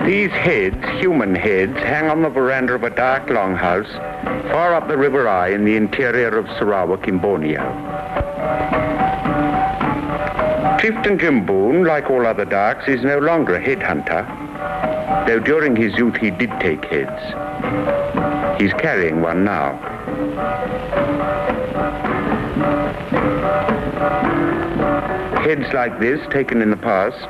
These heads, human heads, hang on the veranda of a dark longhouse far up the River Eye in the interior of Sarawak in Borneo. Chieftain Jim Boone, like all other darks, is no longer a headhunter, though during his youth he did take heads. He's carrying one now. Heads like this, taken in the past,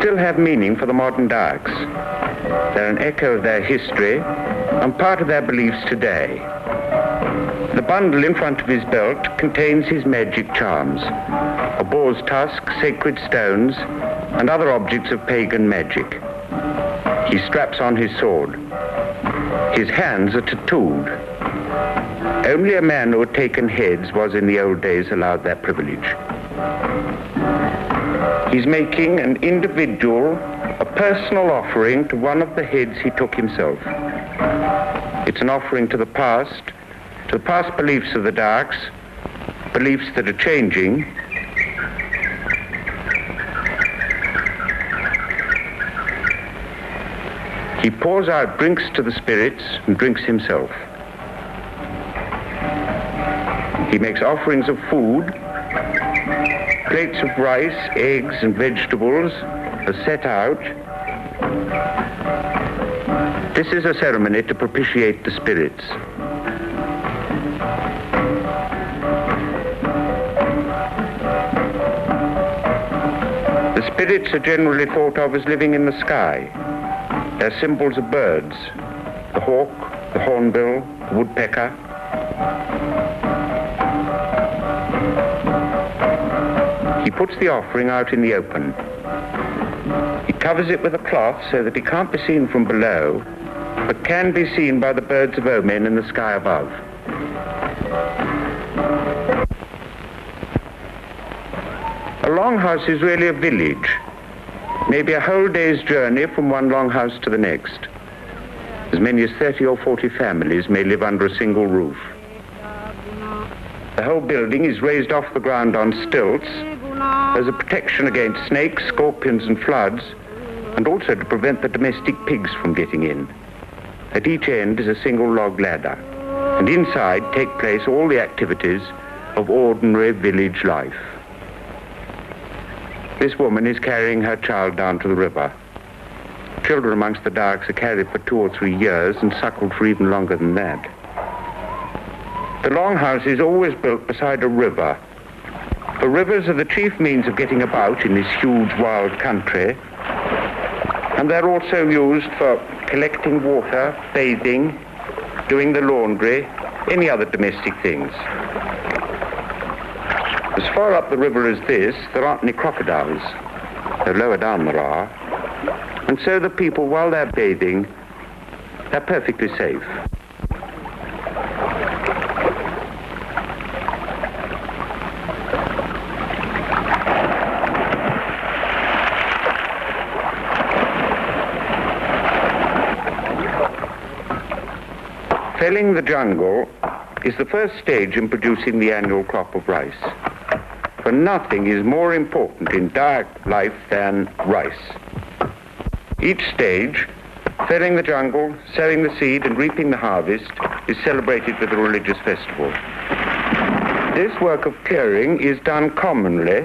still have meaning for the modern darks. They're an echo of their history and part of their beliefs today. The bundle in front of his belt contains his magic charms, a boar's tusk, sacred stones, and other objects of pagan magic. He straps on his sword. His hands are tattooed. Only a man who had taken heads was in the old days allowed that privilege. He's making an individual, a personal offering to one of the heads he took himself. It's an offering to the past beliefs of the darks, beliefs that are changing. He pours out drinks to the spirits and drinks himself. He makes offerings of food. Plates of rice, eggs, and vegetables are set out. This is a ceremony to propitiate the spirits. The spirits are generally thought of as living in the sky. They're symbols of birds: the hawk, the hornbill, the woodpecker. He puts the offering out in the open. He covers it with a cloth so that it can't be seen from below, but can be seen by the birds of omen in the sky above. A longhouse is really a village, maybe a whole day's journey from one longhouse to the next. As many as 30 or 40 families may live under a single roof. The whole building is raised off the ground on stilts as a protection against snakes, scorpions, and floods, and also to prevent the domestic pigs from getting in. At each end is a single log ladder, and inside take place all the activities of ordinary village life. This woman is carrying her child down to the river. Children amongst the darks are carried for 2 or 3 years and suckled for even longer than that. The longhouse is always built beside a river, for rivers are the chief means of getting about in this huge wild country, and they're also used for collecting water, bathing, doing the laundry, any other domestic things. As far up the river as this, there aren't any crocodiles, though lower down there are, and so the people, while they're bathing, they're perfectly safe. Felling the jungle is the first stage in producing the annual crop of rice. For nothing is more important in dark life than rice. Each stage, felling the jungle, sowing the seed, and reaping the harvest, is celebrated with a religious festival. This work of clearing is done commonly.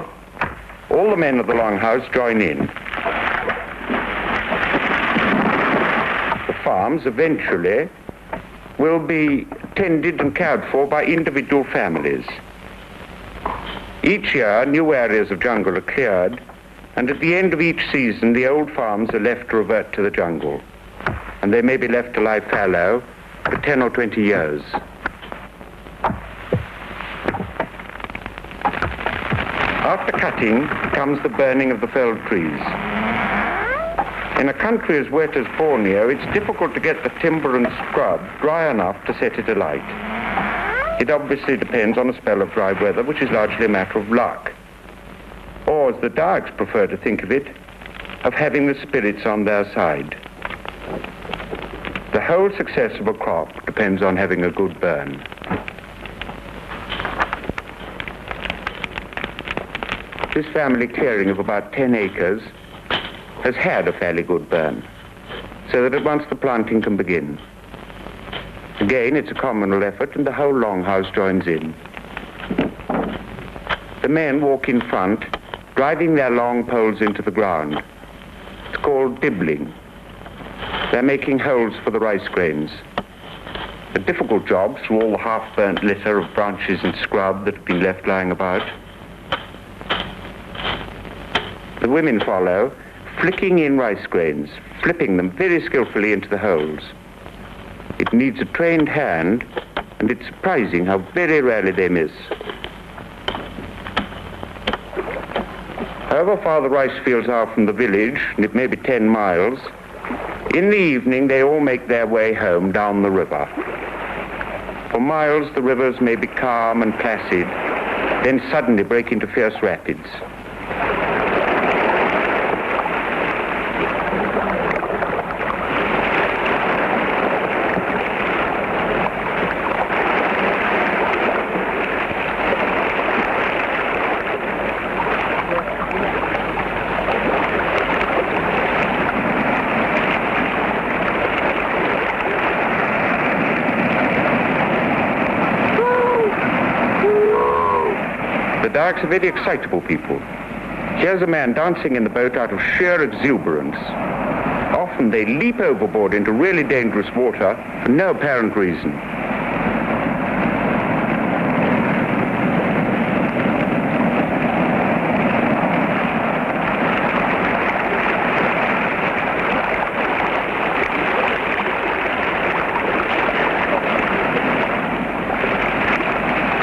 All the men of the longhouse join in. The farms eventually will be tended and cared for by individual families. Each year, new areas of jungle are cleared, and at the end of each season, the old farms are left to revert to the jungle, and they may be left to lie fallow for 10 or 20 years. After cutting comes the burning of the felled trees. In a country as wet as Borneo, it's difficult to get the timber and scrub dry enough to set it alight. It obviously depends on a spell of dry weather, which is largely a matter of luck. Or, as the darks prefer to think of it, of having the spirits on their side. The whole success of a crop depends on having a good burn. This family clearing of about 10 acres has had a fairly good burn. so that at once the planting can begin. Again, it's a communal effort, and the whole longhouse joins in. The men walk in front, driving their long poles into the ground. It's called dibbling. They're making holes for the rice grains. A difficult job through all the half-burnt litter of branches and scrub that have been left lying about. The women follow, flicking in rice grains, flipping them very skillfully into the holes. It needs a trained hand, and it's surprising how very rarely they miss. However far the rice fields are from the village, and it may be 10 miles, in the evening they all make their way home down the river. For miles the rivers may be calm and placid, then suddenly break into fierce rapids. The Darks are very excitable people. Here's a man dancing in the boat out of sheer exuberance. Often they leap overboard into really dangerous water for no apparent reason.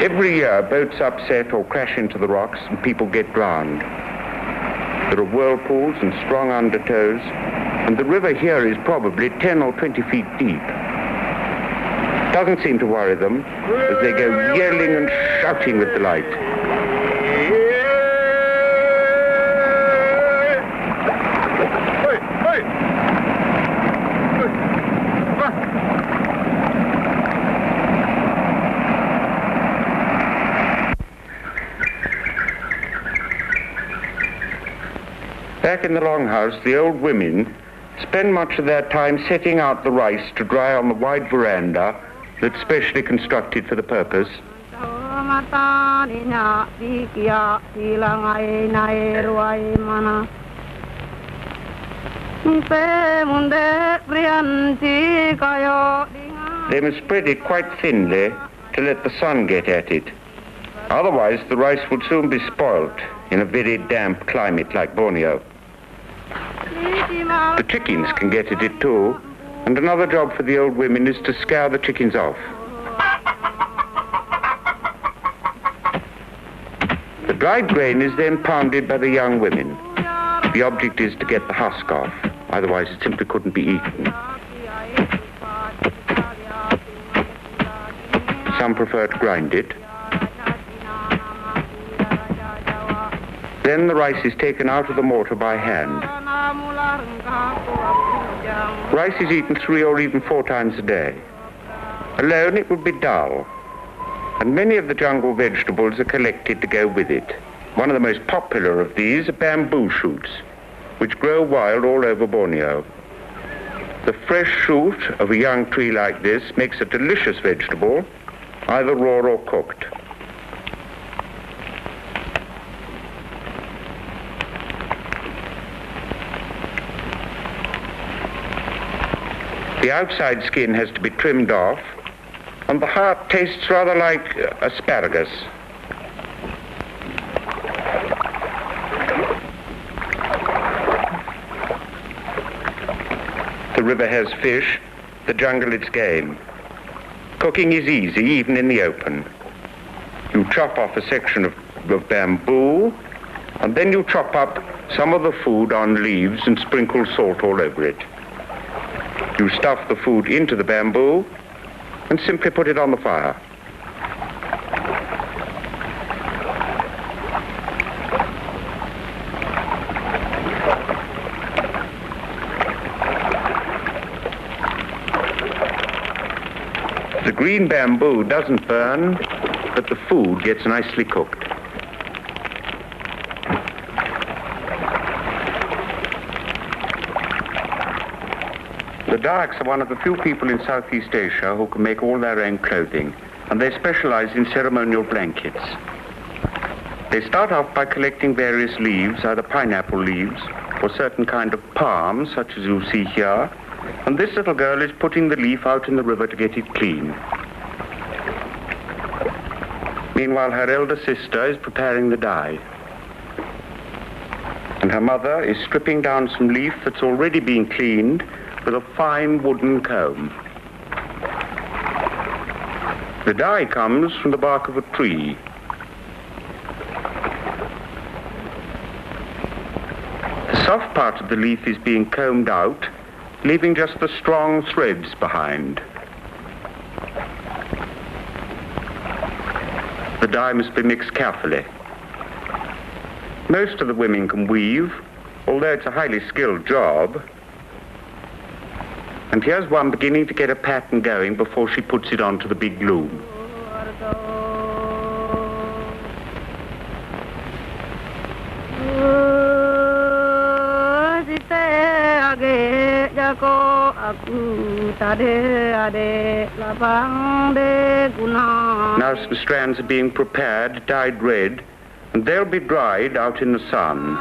Every year, boats upset or crash into the rocks and people get drowned. There are whirlpools and strong undertows, and the river here is probably 10 or 20 feet deep. It doesn't seem to worry them as they go yelling and shouting with delight. Back in the longhouse, the old women spend much of their time setting out the rice to dry on the wide veranda that's specially constructed for the purpose. They must spread it quite thinly to let the sun get at it. Otherwise, the rice would soon be spoilt in a very damp climate like Borneo. The chickens can get at it too, and another job for the old women is to scare the chickens off. The dried grain is then pounded by the young women. The object is to get the husk off, otherwise it simply couldn't be eaten. Some prefer to grind it. Then the rice is taken out of the mortar by hand. Rice is eaten 3 or even 4 times a day. Alone it would be dull, and many of the jungle vegetables are collected to go with it. One of the most popular of these are bamboo shoots, which grow wild all over Borneo. The fresh shoot of a young tree like this makes a delicious vegetable, either raw or cooked. The outside skin has to be trimmed off, and the heart tastes rather like asparagus. The river has fish, the jungle its game. Cooking is easy, even in the open. You chop off a section of bamboo, and then you chop up some of the food on leaves and sprinkle salt all over it. You stuff the food into the bamboo and simply put it on the fire. The green bamboo doesn't burn, but the food gets nicely cooked. The Dayaks are one of the few people in Southeast Asia who can make all their own clothing, and they specialize in ceremonial blankets. They start off by collecting various leaves, either pineapple leaves or certain kind of palm, such as you see here, and this little girl is putting the leaf out in the river to get it clean. Meanwhile, her elder sister is preparing the dye. And her mother is stripping down some leaf that's already been cleaned with a fine wooden comb. The dye comes from the bark of a tree. The soft part of the leaf is being combed out, leaving just the strong threads behind. The dye must be mixed carefully. Most of the women can weave, although it's a highly skilled job. And here's one beginning to get a pattern going before she puts it onto the big loom. Now some strands are being prepared, dyed red, and they'll be dried out in the sun.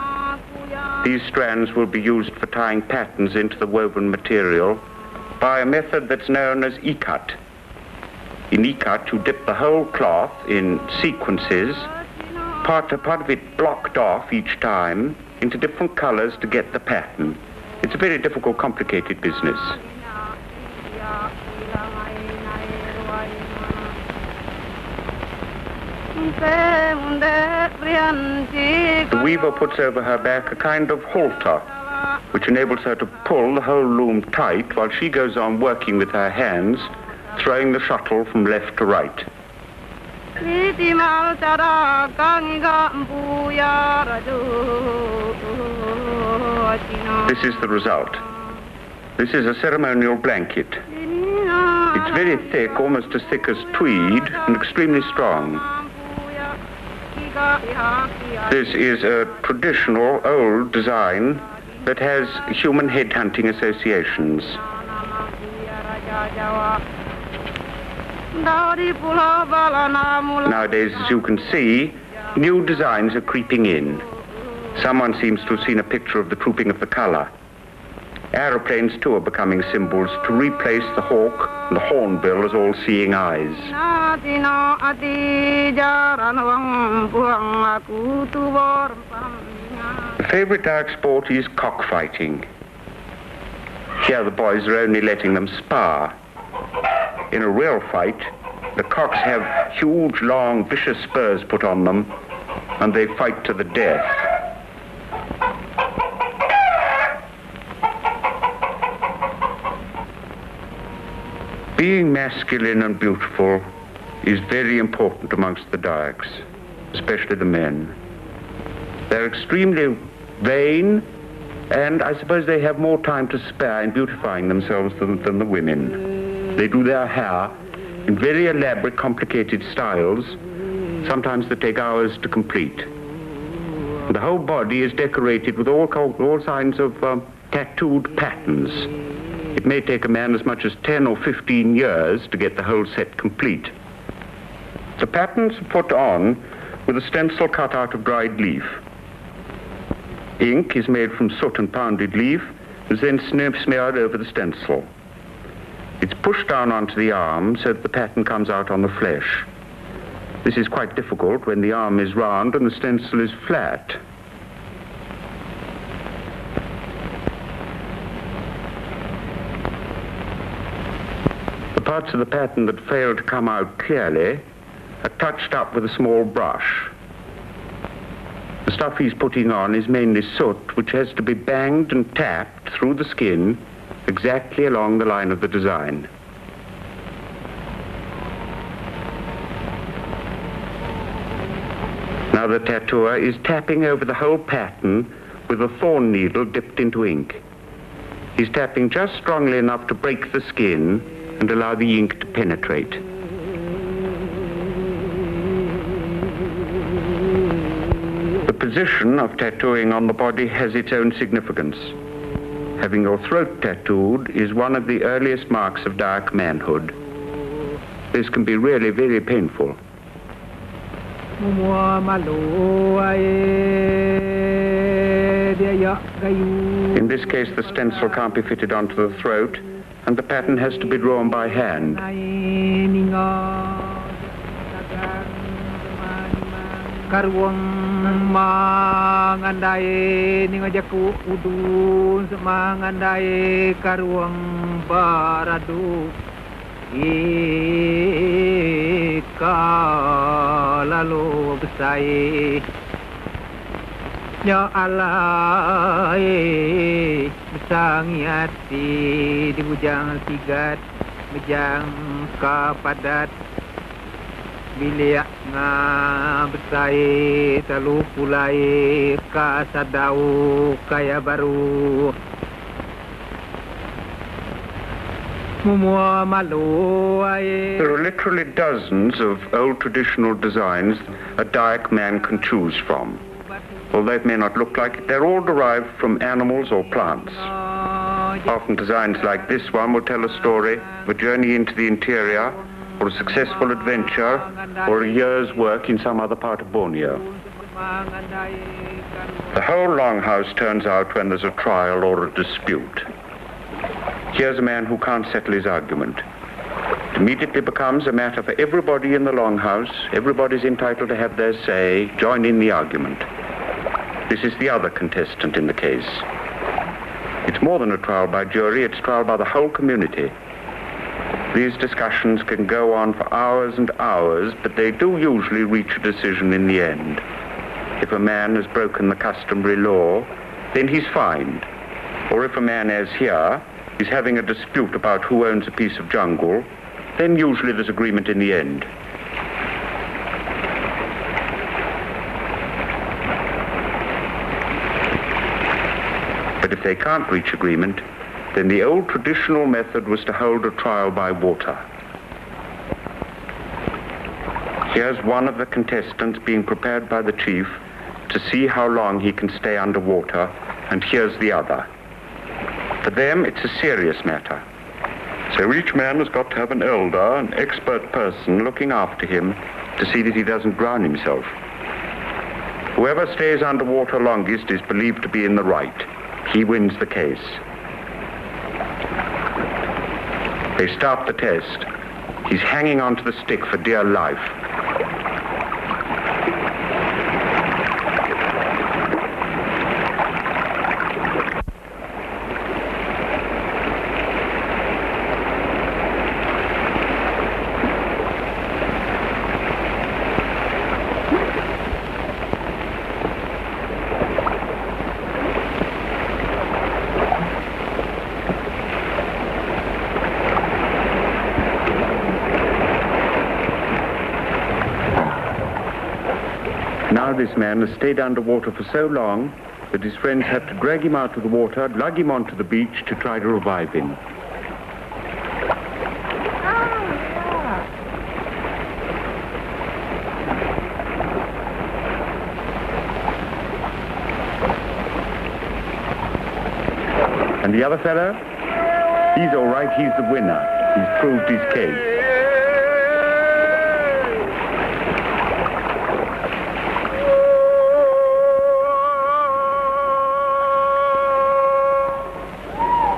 These strands will be used for tying patterns into the woven material by a method that's known as ikat. In ikat, you dip the whole cloth in sequences, part of it blocked off each time into different colors to get the pattern. It's a very difficult, complicated business. The weaver puts over her back a kind of halter, which enables her to pull the whole loom tight while she goes on working with her hands, throwing the shuttle from left to right. This is the result. This is a ceremonial blanket. It's very thick, almost as thick as tweed, and extremely strong. This is a traditional, old design that has human headhunting associations. Nowadays, as you can see, new designs are creeping in. Someone seems to have seen a picture of the trooping of the color. Aeroplanes, too, are becoming symbols to replace the hawk and the hornbill as all-seeing eyes. The favorite Dayak sport is cockfighting. Here the boys are only letting them spar. In a real fight, the cocks have huge, long, vicious spurs put on them, and they fight to the death. Being masculine and beautiful is very important amongst the Dayaks, especially the men. They're extremely vain, and I suppose they have more time to spare in beautifying themselves than the women. They do their hair in very elaborate, complicated styles, sometimes that take hours to complete. The whole body is decorated with all kinds of tattooed patterns. It may take a man as much as 10 or 15 years to get the whole set complete. The patterns are put on with a stencil cut out of dried leaf. Ink is made from soot and pounded leaf, and then smeared over the stencil. It's pushed down onto the arm so that the pattern comes out on the flesh. This is quite difficult when the arm is round and the stencil is flat. The parts of the pattern that fail to come out clearly are touched up with a small brush. The stuff he's putting on is mainly soot, which has to be banged and tapped through the skin exactly along the line of the design. Now the tattooer is tapping over the whole pattern with a thorn needle dipped into ink. He's tapping just strongly enough to break the skin and allow the ink to penetrate. The position of tattooing on the body has its own significance. Having your throat tattooed is one of the earliest marks of dark manhood. This can be really very painful. In this case, the stencil can't be fitted onto the throat, and the pattern has to be drawn by hand. Karuang mangandae ningajaku udun mangandae karuang baradu ikalalo besai ya Allah besangiati di bujang sigat bejang kapadat biliak nga besai talu pulai kasadau kaya baru There are literally dozens of old traditional designs a Dayak man can choose from. Although it may not look like it, they're all derived from animals or plants. Often designs like this one will tell a story of a journey into the interior, or a successful adventure, or a year's work in some other part of Borneo. The whole longhouse turns out when there's a trial or a dispute. Here's a man who can't settle his argument. It immediately becomes a matter for everybody in the longhouse. Everybody's entitled to have their say, join in the argument. This is the other contestant in the case. It's more than a trial by jury, it's trial by the whole community. These discussions can go on for hours and hours, but they do usually reach a decision in the end. If a man has broken the customary law, then he's fined. Or if a man, as here, is having a dispute about who owns a piece of jungle, then usually there's agreement in the end. But if they can't reach agreement, then the old traditional method was to hold a trial by water. Here's one of the contestants being prepared by the chief to see how long he can stay underwater, and here's the other. For them, it's a serious matter. So each man has got to have an elder, an expert person looking after him to see that he doesn't drown himself. Whoever stays underwater longest is believed to be in the right. He wins the case. They start the test. He's hanging onto the stick for dear life. Now this man has stayed underwater for so long that his friends have to drag him out of the water, lug him onto the beach to try to revive him. And the other fellow? He's all right, he's the winner. He's proved his case.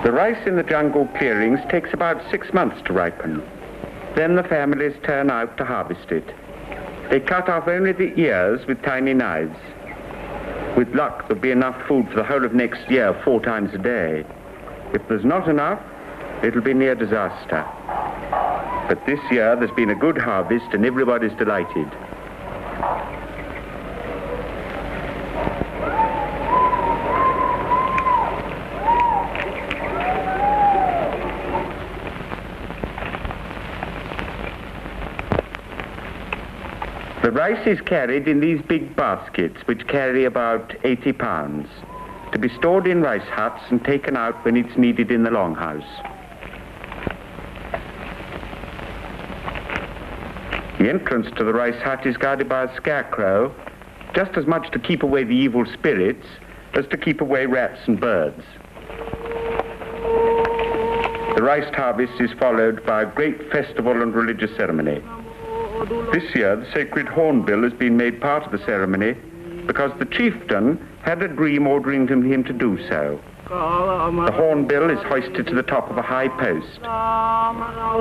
The rice in the jungle clearings takes about 6 months to ripen. Then the families turn out to harvest it. They cut off only the ears with tiny knives. With luck, there'll be enough food for the whole of next year, 4 times a day. If there's not enough, it'll be near disaster. But this year, there's been a good harvest and everybody's delighted. The rice is carried in these big baskets, which carry about 80 pounds, to be stored in rice huts and taken out when it's needed in the longhouse. The entrance to the rice hut is guarded by a scarecrow, just as much to keep away the evil spirits as to keep away rats and birds. The rice harvest is followed by a great festival and religious ceremony. This year, the sacred hornbill has been made part of the ceremony because the chieftain had a dream ordering him to do so. The hornbill is hoisted to the top of a high post.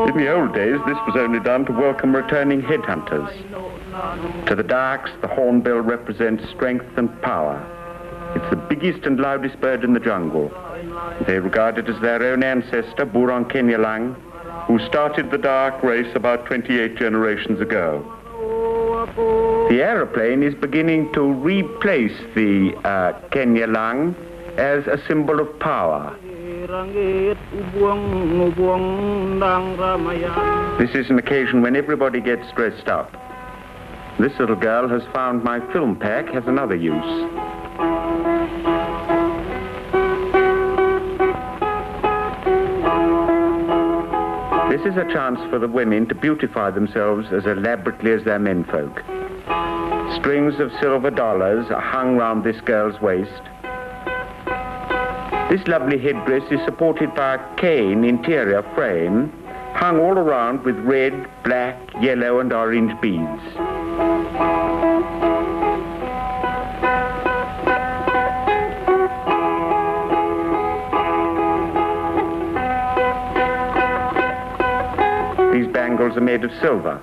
In the old days, this was only done to welcome returning headhunters. To the Darks, the hornbill represents strength and power. It's the biggest and loudest bird in the jungle. They regard it as their own ancestor, Burong Kenyalang, who started the Dark race about 28 generations ago. The aeroplane is beginning to replace the Kenyalang as a symbol of power. This is an occasion when everybody gets dressed up. This little girl has found my film pack has another use. This is a chance for the women to beautify themselves as elaborately as their menfolk. Strings of silver dollars are hung round this girl's waist. This lovely headdress is supported by a cane interior frame hung all around with red, black, yellow and orange beads. These bangles are made of silver.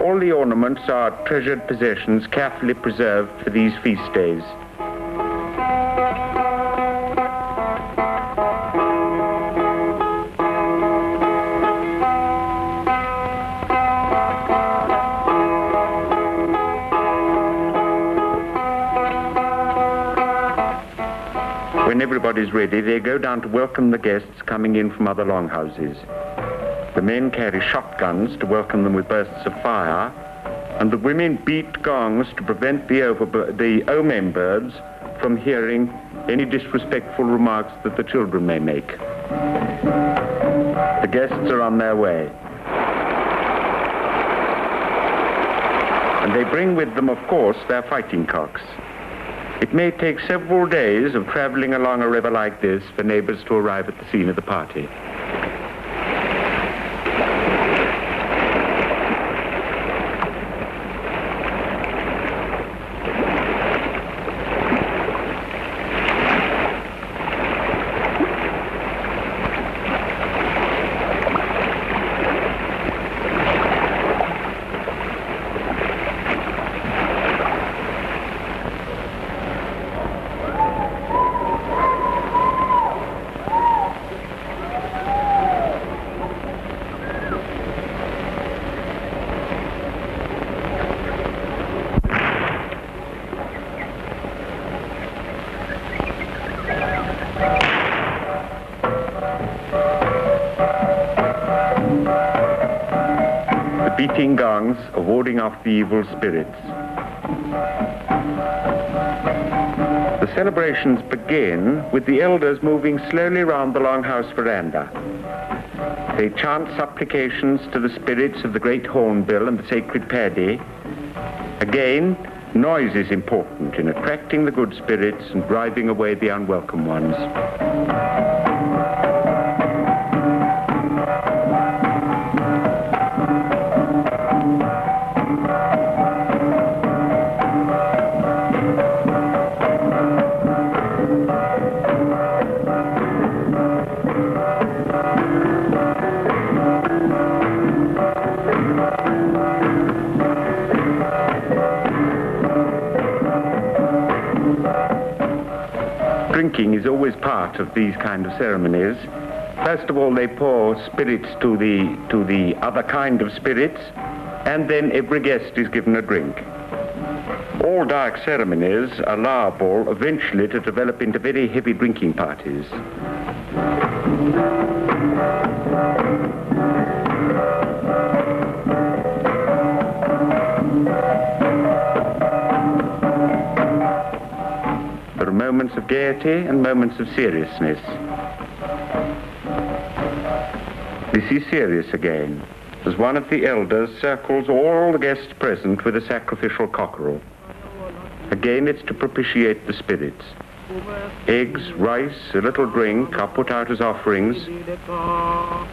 All the ornaments are treasured possessions carefully preserved for these feast days. When everybody's ready, they go down to welcome the guests coming in from other longhouses. The men carry shotguns to welcome them with bursts of fire, and the women beat gongs to prevent the omen birds from hearing any disrespectful remarks that the children may make. The guests are on their way. And they bring with them, of course, their fighting cocks. It may take several days of traveling along a river like this for neighbors to arrive at the scene of the party. Beating gongs are warding off the evil spirits. The celebrations begin with the elders moving slowly round the longhouse veranda. They chant supplications to the spirits of the great hornbill and the sacred paddy. Again, noise is important in attracting the good spirits and driving away the unwelcome ones. Drinking is always part of these kind of ceremonies. First of all, they pour spirits to the other kind of spirits, and then every guest is given a drink. All dark ceremonies are liable eventually to develop into very heavy drinking parties. moments of gaiety and moments of seriousness. This is serious again, as one of the elders circles all the guests present with a sacrificial cockerel. Again, it's to propitiate the spirits. Eggs, rice, a little drink are put out as offerings,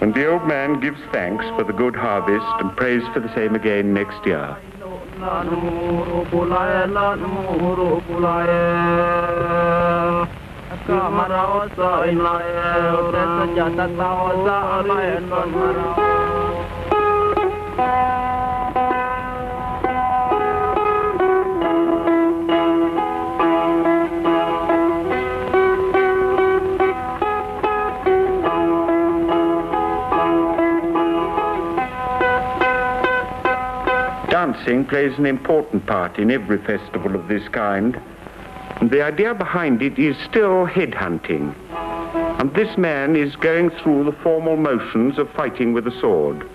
and the old man gives thanks for the good harvest and prays for the same again next year. Dancing plays an important part in every festival of this kind, and the idea behind it is still headhunting. And this man is going through the formal motions of fighting with a sword.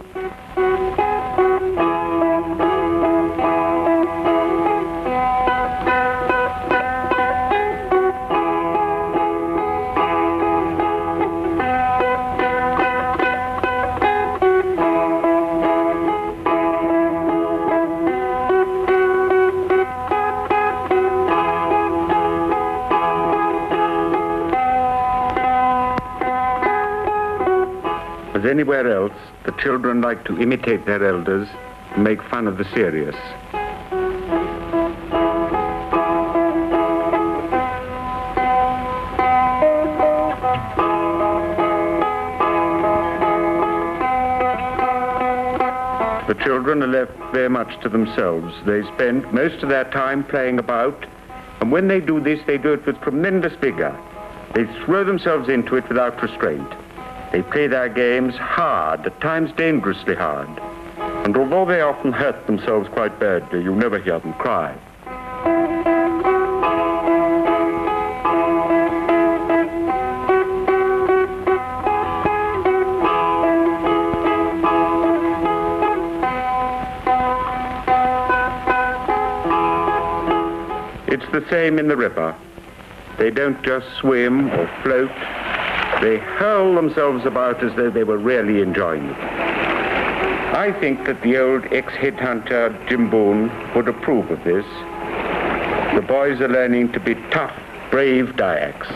As anywhere else, the children like to imitate their elders and make fun of the serious. The children are left very much to themselves. They spend most of their time playing about, and when they do this, they do it with tremendous vigor. They throw themselves into it without restraint. They play their games hard, at times dangerously hard. And although they often hurt themselves quite badly, you never hear them cry. It's the same in the river. They don't just swim or float. They hurl themselves about as though they were really enjoying it. I think that the old ex-headhunter Gibbsona would approve of this. The boys are learning to be tough, brave Dayaks.